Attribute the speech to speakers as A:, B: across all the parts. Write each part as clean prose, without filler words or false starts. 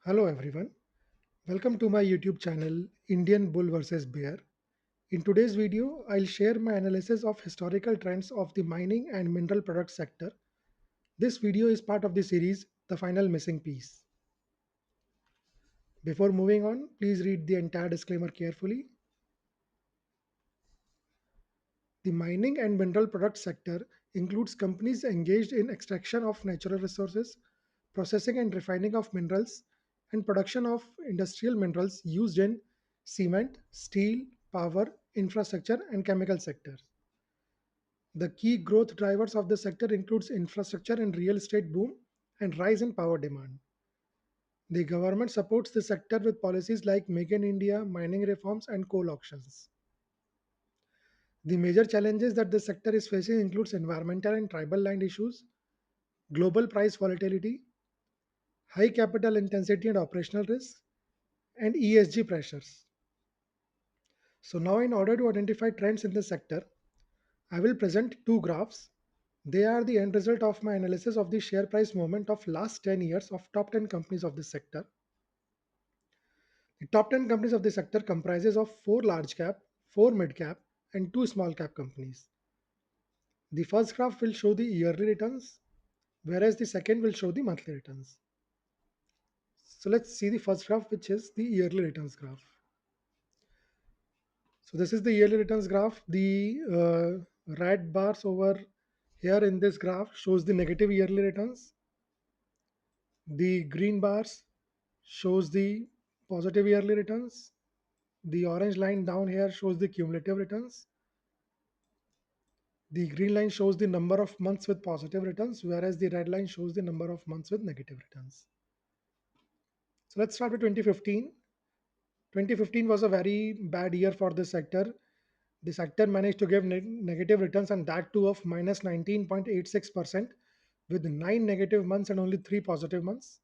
A: Hello everyone. Welcome to my YouTube channel Indian Bull vs Bear. In today's video, I'll share my analysis of historical trends of the mining and mineral products sector. This video is part of the series The Final Missing Piece. Before moving on, please read the entire disclaimer carefully. The mining and mineral products sector includes companies engaged in extraction of natural resources, processing and refining of minerals, and production of industrial minerals used in cement, steel, power, infrastructure, and chemical sectors. The key growth drivers of the sector includes infrastructure and real estate boom and rise in power demand. The government supports the sector with policies like Make in India, mining reforms, and coal auctions. The major challenges that the sector is facing includes environmental and tribal land issues, global price volatility, high capital intensity and operational risks, and ESG pressures. So now in order to identify trends in the sector, I will present two graphs. They are the end result of my analysis of the share price movement of last 10 years of top 10 companies of this sector. The top 10 companies of the sector comprises of 4 large cap, 4 mid cap, and 2 small cap companies. The first graph will show the yearly returns, whereas the second will show the monthly returns. So let's see the first graph, which is the yearly returns graph. So this is the yearly returns graph. The red bars over here in this graph shows the negative yearly returns. The green bars shows the positive yearly returns. The orange line down here shows the cumulative returns. The green line shows the number of months with positive returns, whereas the red line shows the number of months with negative returns. So let's start with 2015. 2015 was a very bad year for this sector. The sector managed to give negative returns and that too of minus 19.86% with 9 negative months and only 3 positive months.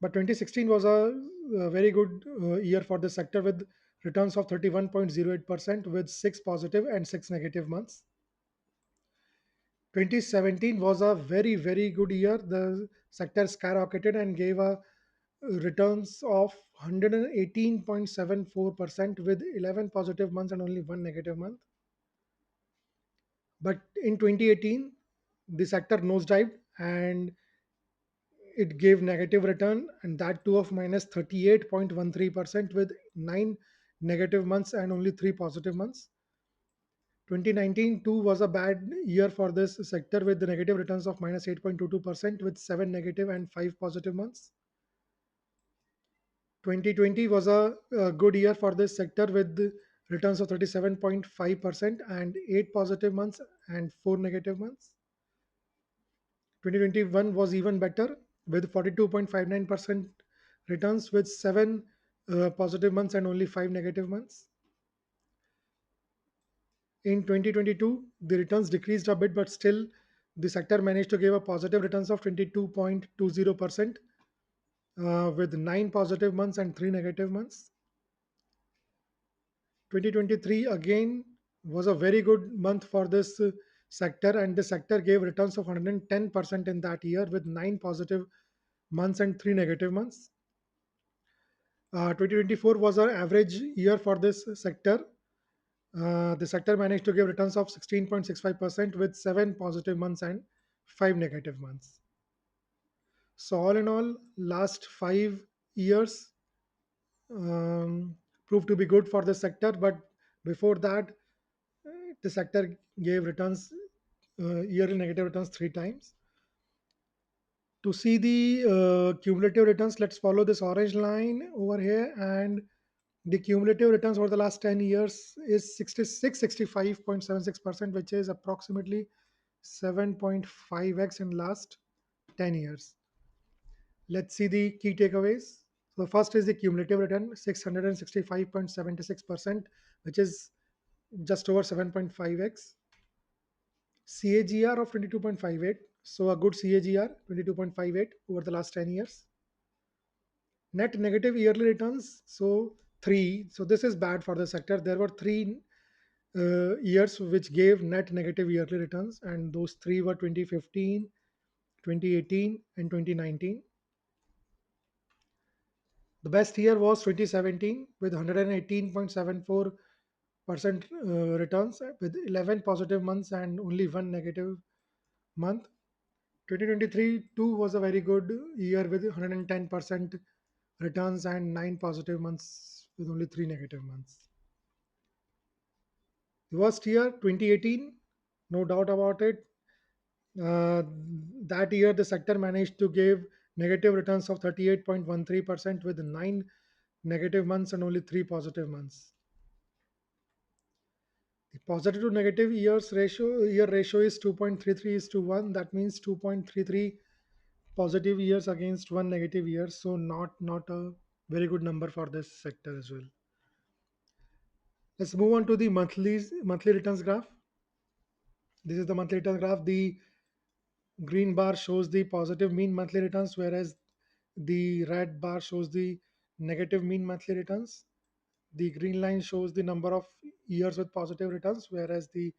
A: But 2016 was a very good year for the sector with returns of 31.08% with 6 positive and 6 negative months. 2017 was a very, very good year. The sector skyrocketed and gave a returns of 118.74% with 11 positive months and only one negative month. But in 2018, the sector nosedived and it gave negative return and that too of minus 38.13% with 9 negative months and only 3 positive months. 2019 too was a bad year for this sector with the negative returns of minus 8.22% with 7 negative and 5 positive months. 2020 was a good year for this sector with the returns of 37.5% and 8 positive months and 4 negative months. 2021 was even better with 42.59% returns with 7 positive months and only 5 negative months. In 2022, the returns decreased a bit, but still the sector managed to give a positive returns of 22.20% with 9 positive months and 3 negative months. 2023 again was a very good month for this sector, and the sector gave returns of 110% in that year with 9 positive months and 3 negative months. 2024 was an average year for this sector. The sector managed to give returns of 16.65% with 7 positive months and 5 negative months. So, all in all, last 5 years proved to be good for the sector, but before that, the sector gave returns, yearly negative returns 3 times. To see the cumulative returns, let's follow this orange line over here. And the cumulative returns over the last 10 years is 65.76%, which is approximately 7.5x in last 10 years. Let's see the key takeaways. So, the first is the cumulative return 665.76%, which is just over 7.5x. CAGR of 22.58. So, a good CAGR 22.58 over the last 10 years. Net negative yearly returns, so 3. So, this is bad for the sector. There were 3 years which gave net negative yearly returns, and those 3 were 2015, 2018, and 2019. The best year was 2017 with 118.74% returns with 11 positive months and only one negative month. 2023 too was a very good year with 110% returns and 9 positive months with only 3 negative months. The worst year 2018, no doubt about it. Uh, that year the sector managed to give negative returns of 38.13% with 9 negative months and only 3 positive months. The positive to negative year ratio is 2.33 is to 1. That means 2.33 positive years against one negative year. So not a very good number for this sector as well. Let's move on to the monthly returns graph. This is the monthly return graph. The green bar shows the positive mean monthly returns, whereas the red bar shows the negative mean monthly returns. The green line shows the number of years with positive returns, whereas the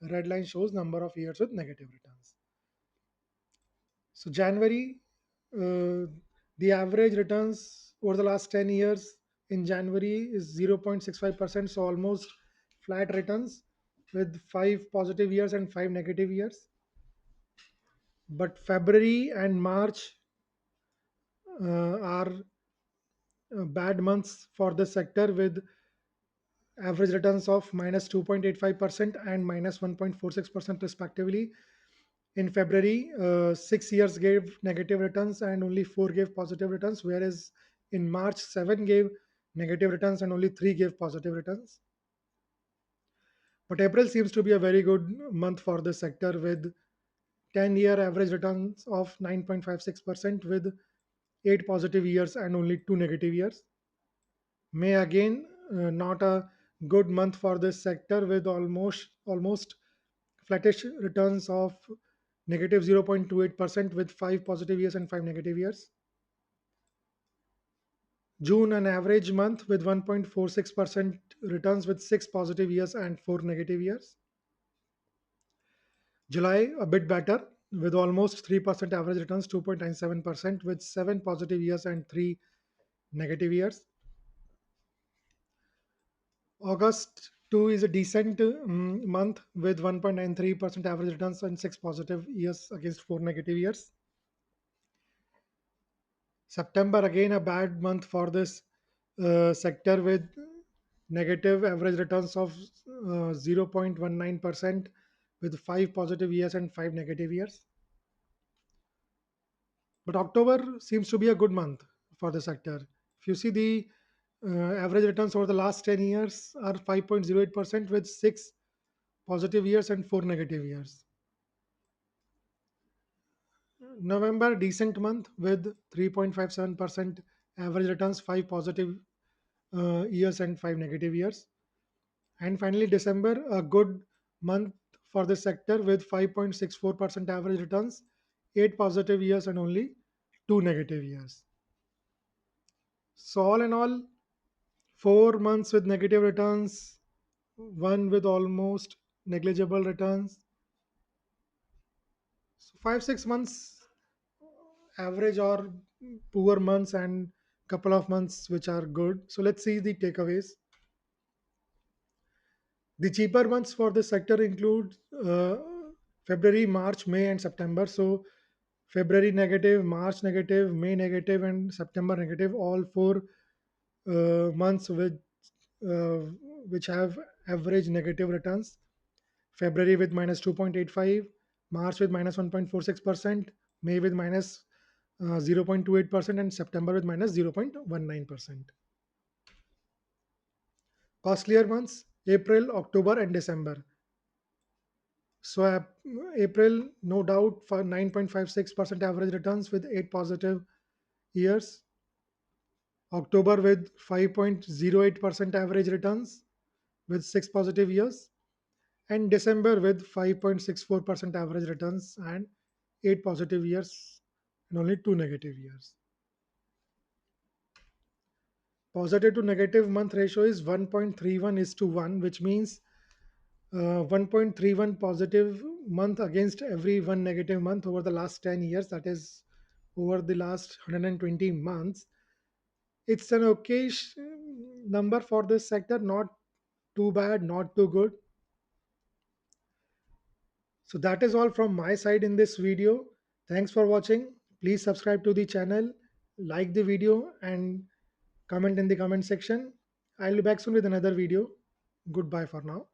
A: red line shows number of years with negative returns. So January, the average returns over the last 10 years in January is 0.65%, so almost flat returns with 5 positive years and 5 negative years. But February and March are bad months for the sector with average returns of minus 2.85% and minus 1.46% respectively. In February, 6 years gave negative returns and only four gave positive returns, whereas in March, seven gave negative returns and only three gave positive returns. But April seems to be a very good month for the sector with 10-year average returns of 9.56% with eight positive years and only two negative years. May again, not a good month for this sector with almost flattish returns of negative 0.28% with five positive years and five negative years. June, an average month with 1.46% returns with six positive years and four negative years. July, a bit better with almost 3% average returns, 2.97% with seven positive years and three negative years. August 2 is a decent month with 1.93% average returns and six positive years against four negative years. September, again, a bad month for this sector with negative average returns of 0.19% with five positive years and five negative years. But October seems to be a good month for the sector. If you see the average returns over the last 10 years are 5.08% with six positive years and four negative years. November, decent month with 3.57% average returns, five positive years and five negative years. And finally, December, a good month for the sector with 5.64% average returns, eight positive years and only two negative years. So, all in all, 4 months with negative returns, one with almost negligible returns. So, 5 6 months average or poor months, and couple of months which are good. So, let's see the takeaways. The cheaper months for this sector include February, March, May, and September. So, February negative, March negative, May negative, and September negative. All four months uh, which have average negative returns. February with minus 2.85, March with minus 1.46%, May with minus 0.28%, and September with minus 0.19%. Costlier months April, October, and December. So April, no doubt, for 9.56% average returns with eight positive years. October with 5.08% average returns with six positive years. And December with 5.64% average returns and eight positive years and only two negative years. Positive to negative month ratio is 1.31 is to 1, which means 1.31 positive month against every one negative month over the last 10 years, that is over the last 120 months. It's an okay number for this sector, not too bad, not too good. So that is all from my side in this video. Thanks for watching. Please subscribe to the channel, like the video, and comment in the comment section. I'll be back soon with another video. Goodbye for now.